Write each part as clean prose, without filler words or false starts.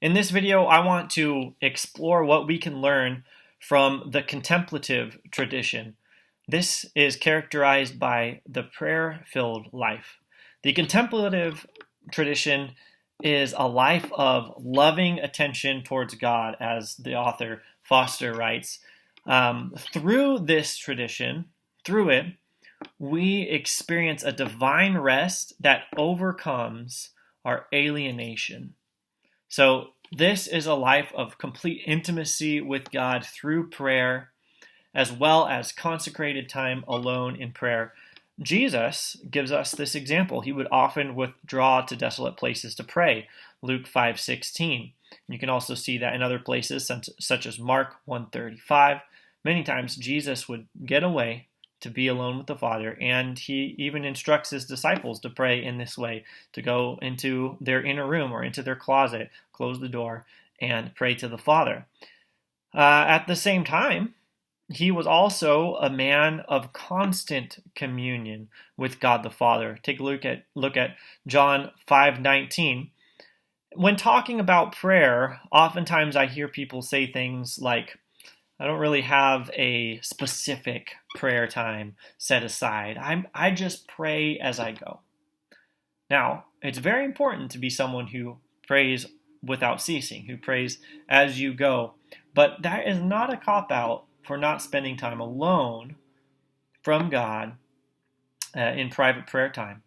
In this video, I want to explore what we can learn from the contemplative tradition. This is characterized by the prayer-filled life. The contemplative tradition is a life of loving attention towards God, as the author Foster writes. Through this tradition, we experience a divine rest that overcomes our alienation. So this is a life of complete intimacy with God through prayer, as well as consecrated time alone in prayer. Jesus gives us this example. He would often withdraw to desolate places to pray, Luke 5:16. You can also see that in other places, such as Mark 1:35. Many times Jesus would get away to be alone with the Father, and he even instructs his disciples to pray in this way, to go into their inner room or into their closet, close the door, and pray to the Father. At the same time, he was also a man of constant communion with God the Father. Take a look at John 5:19. When talking about prayer, oftentimes I hear people say things like, I don't really have a specific prayer time set aside. I just pray as I go. Now, it's very important to be someone who prays without ceasing, who prays as you go. But that is not a cop-out for not spending time alone from God in private prayer time.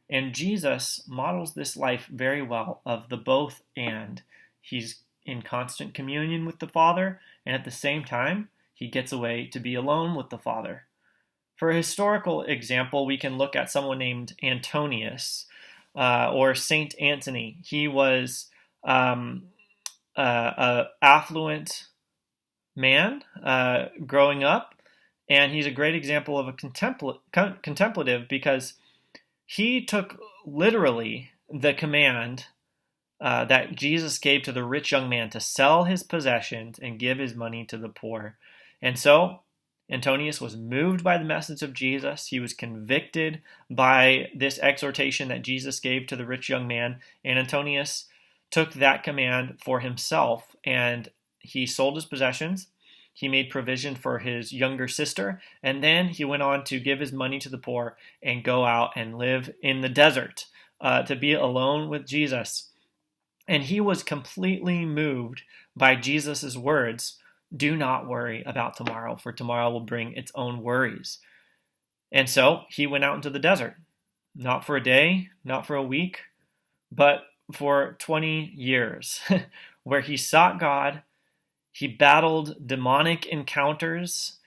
And Jesus models this life very well of the both and. He's in constant communion with the Father, and at the same time, he gets away to be alone with the Father. For a historical example, we can look at someone named Antonius or Saint Anthony. He was an affluent man growing up, and he's a great example of a contemplative because he took literally the command that Jesus gave to the rich young man to sell his possessions and give his money to the poor. And so Antonius was moved by the message of Jesus. He was convicted by this exhortation that Jesus gave to the rich young man, and Antonius took that command for himself, and he sold his possessions. He made provision for his younger sister, and then he went on to give his money to the poor and go out and live in the desert to be alone with Jesus. And he was completely moved by Jesus' words, "Do not worry about tomorrow, for tomorrow will bring its own worries." And so he went out into the desert, not for a day, not for a week, but for 20 years, where he sought God, he battled demonic encounters,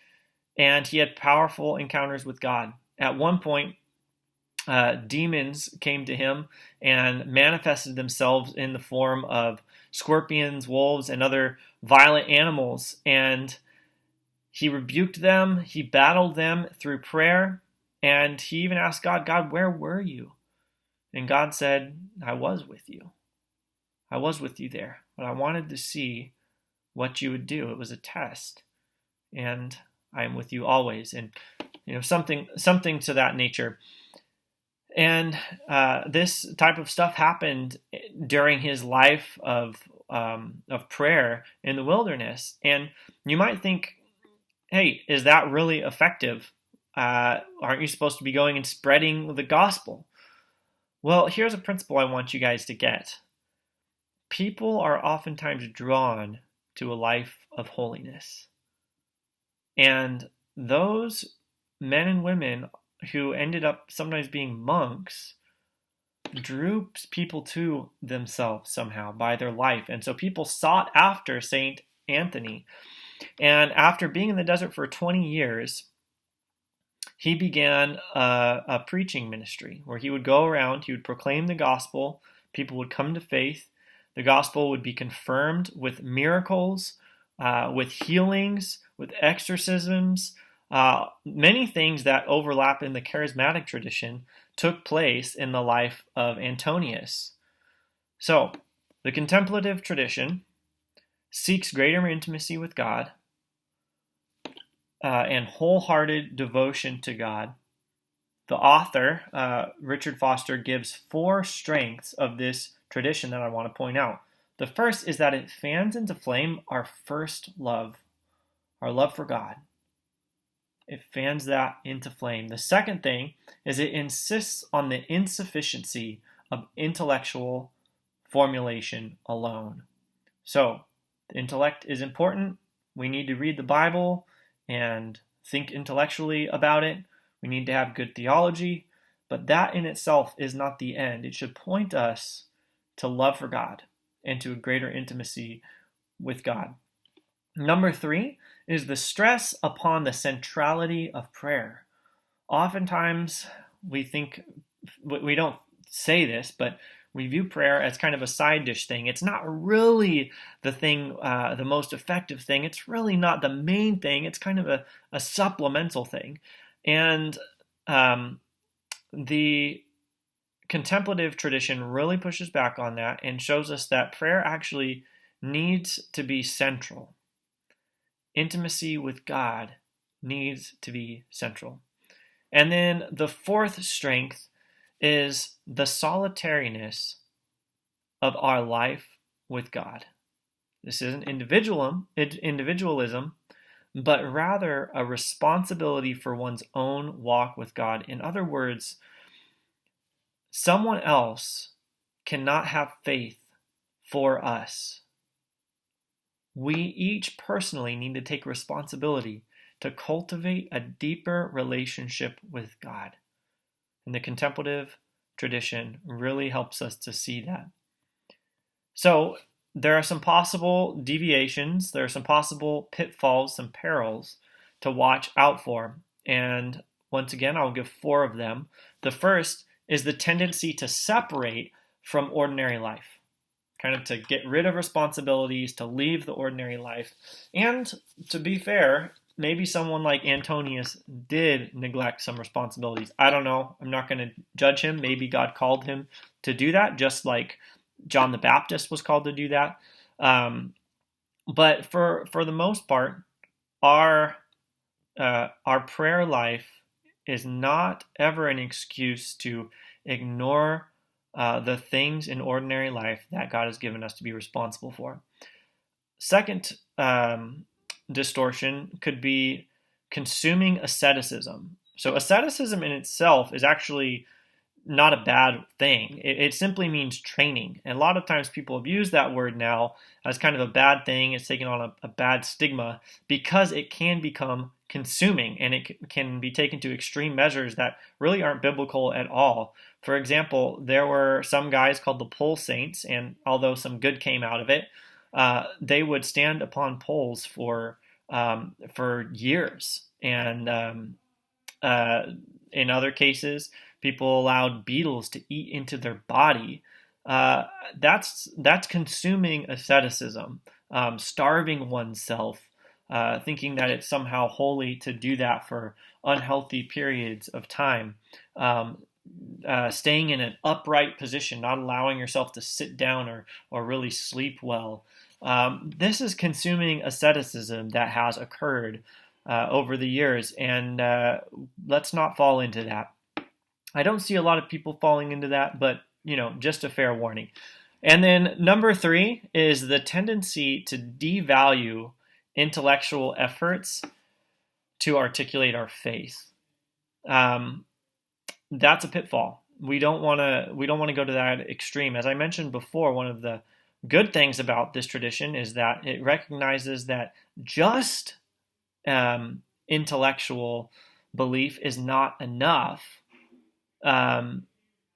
and he had powerful encounters with God. At one point, demons came to him and manifested themselves in the form of scorpions, wolves, and other violent animals. And he rebuked them, he battled them through prayer, and he even asked God, where were you? And God said, I was with you. I was with you there, but I wanted to see what you would do. It was a test, and I am with you always. And something to that nature. And this type of stuff happened during his life of prayer in the wilderness. And you might think, hey, is that really effective? Aren't you supposed to be going and spreading the gospel? Well, here's a principle I want you guys to get. People are oftentimes drawn to a life of holiness. And those men and women who ended up sometimes being monks drew people to themselves somehow by their life. And so people sought after Saint Anthony. And after being in the desert for 20 years, he began a preaching ministry where he would go around, he would proclaim the gospel, people would come to faith, the gospel would be confirmed with miracles, with healings, with exorcisms. Many things that overlap in the charismatic tradition took place in the life of Antonius. So, the contemplative tradition seeks greater intimacy with God and wholehearted devotion to God. The author, Richard Foster, gives 4 strengths of this tradition that I want to point out. The first is that it fans into flame our first love, our love for God. It fans that into flame. The second thing is it insists on the insufficiency of intellectual formulation alone. So, the intellect is important. We need to read the Bible and think intellectually about it. We need to have good theology, but that in itself is not the end. It should point us to love for God and to a greater intimacy with God. Number 3 is the stress upon the centrality of prayer. Oftentimes, we don't say this, but we view prayer as kind of a side dish thing. It's not really the thing, the most effective thing. It's really not the main thing. It's kind of a supplemental thing. And the contemplative tradition really pushes back on that and shows us that prayer actually needs to be central. Intimacy with God needs to be central. And then the fourth strength is the solitariness of our life with God. This isn't individualism, but rather a responsibility for one's own walk with God. In other words, someone else cannot have faith for us. We each personally need to take responsibility to cultivate a deeper relationship with God. And the contemplative tradition really helps us to see that. So there are some possible deviations, there are some possible pitfalls, some perils to watch out for. And once again, I'll give 4 of them. The first is the tendency to separate from ordinary life, kind of to get rid of responsibilities, to leave the ordinary life. And to be fair, maybe someone like Antonius did neglect some responsibilities. I don't know. I'm not going to judge him. Maybe God called him to do that, just like John the Baptist was called to do that. But for the most part, our prayer life is not ever an excuse to ignore the things in ordinary life that God has given us to be responsible for. Second distortion could be consuming asceticism. So asceticism in itself is actually not a bad thing. It simply means training. And a lot of times people have used that word now as kind of a bad thing. It's taken on a bad stigma because it can become consuming and it can be taken to extreme measures that really aren't biblical at all. For example, there were some guys called the pole saints, and although some good came out of it, they would stand upon poles for years. And in other cases, people allowed beetles to eat into their body. That's consuming asceticism, starving oneself, thinking that it's somehow holy to do that for unhealthy periods of time. Staying in an upright position, not allowing yourself to sit down or really sleep well. This is consuming asceticism that has occurred over the years, and let's not fall into that. I don't see a lot of people falling into that, but just a fair warning. And then number 3 is the tendency to devalue intellectual efforts to articulate our faith. That's a pitfall. We don't want to go to that extreme. As I mentioned before, one of the good things about this tradition is that it recognizes that just intellectual belief is not enough.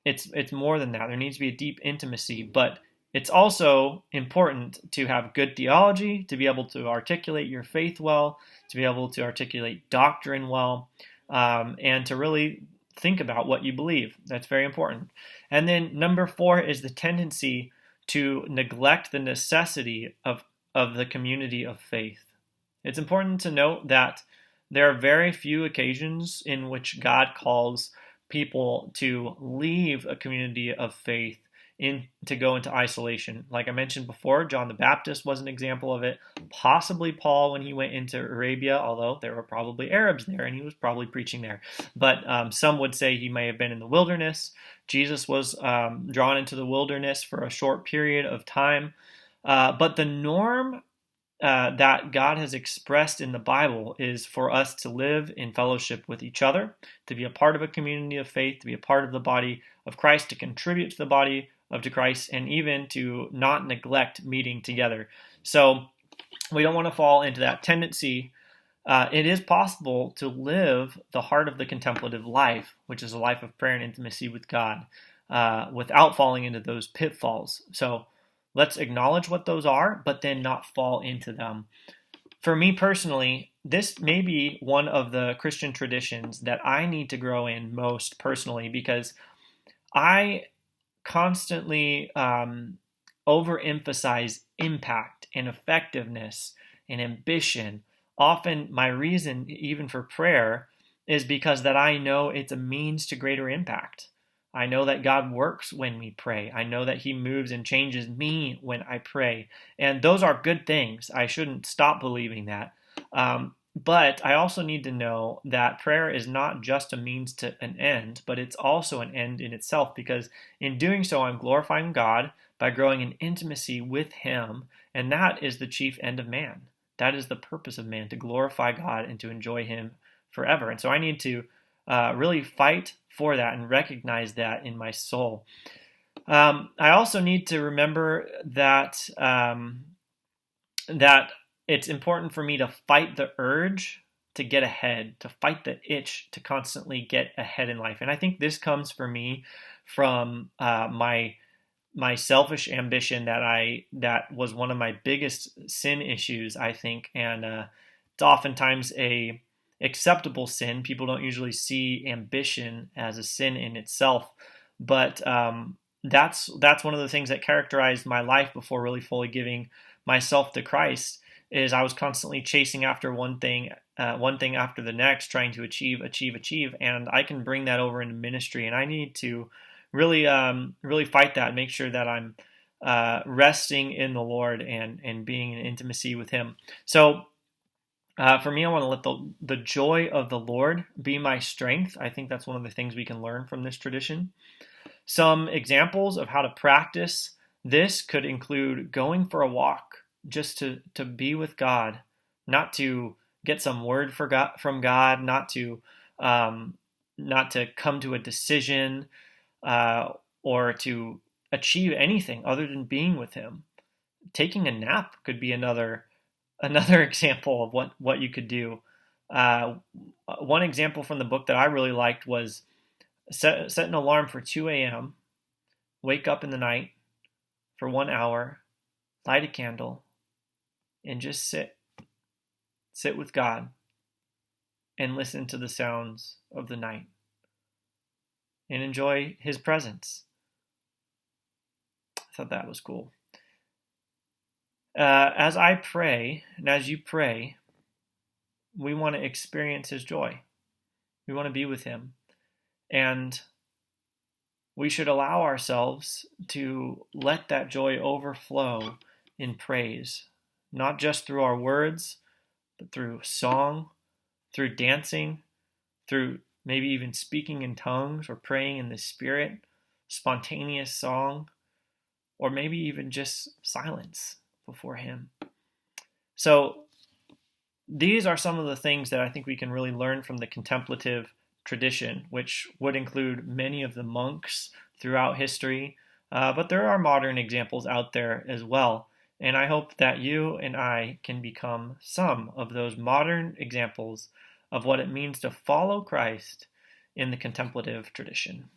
It's more than that. There needs to be a deep intimacy, but it's also important to have good theology, to be able to articulate your faith well, to be able to articulate doctrine well, and to really think about what you believe. That's very important. And then number 4 is the tendency to neglect the necessity of the community of faith. It's important to note that there are very few occasions in which God calls people to leave a community of faith to go into isolation. Like I mentioned before, John the Baptist was an example of it. Possibly Paul when he went into Arabia, although there were probably Arabs there and he was probably preaching there. But some would say he may have been in the wilderness. Jesus was drawn into the wilderness for a short period of time. But the norm that God has expressed in the Bible is for us to live in fellowship with each other, to be a part of a community of faith, to be a part of the body of Christ, to contribute to the body of Christ, and even to not neglect meeting together. So we don't want to fall into that tendency. It is possible to live the heart of the contemplative life, which is a life of prayer and intimacy with God, without falling into those pitfalls. So let's acknowledge what those are, but then not fall into them. For me personally, this may be one of the Christian traditions that I need to grow in most personally, because I constantly overemphasize impact and effectiveness and ambition. Often my reason even for prayer is because that I know it's a means to greater impact. I know that God works when we pray. I know that he moves and changes me when I pray. And those are good things. I shouldn't stop believing that. But I also need to know that prayer is not just a means to an end, but it's also an end in itself, because in doing so, I'm glorifying God by growing in intimacy with him. And that is the chief end of man. That is the purpose of man, to glorify God and to enjoy him forever. And so I need to really fight for that and recognize that in my soul. I also need to remember that that it's important for me to fight the urge to get ahead, to fight the itch to constantly get ahead in life. And I think this comes for me from my selfish ambition that was one of my biggest sin issues, I think, and it's oftentimes a acceptable sin. People don't usually see ambition as a sin in itself, but that's one of the things that characterized my life before really fully giving myself to Christ. Is I was constantly chasing after one thing after the next, trying to achieve, and I can bring that over into ministry, and I need to really fight that, make sure that I'm resting in the Lord and being in intimacy with him. So for me, I want to let the joy of the Lord be my strength. I think that's one of the things we can learn from this tradition. Some examples of how to practice this could include going for a walk, just to be with God, not to get some word from God, not to come to a decision or to achieve anything other than being with him. Taking a nap could be another example of what you could do. One example from the book that I really liked was set an alarm for 2 a.m., wake up in the night for 1 hour, light a candle, and just sit with God and listen to the sounds of the night and enjoy his presence. I thought that was cool. As I pray, and as you pray, we want to experience his joy. We want to be with him. And we should allow ourselves to let that joy overflow in praise, not just through our words, but through song, through dancing, through maybe even speaking in tongues or praying in the Spirit, spontaneous song, or maybe even just silence before him. So these are some of the things that I think we can really learn from the contemplative tradition, which would include many of the monks throughout history, but there are modern examples out there as well. And I hope that you and I can become some of those modern examples of what it means to follow Christ in the contemplative tradition.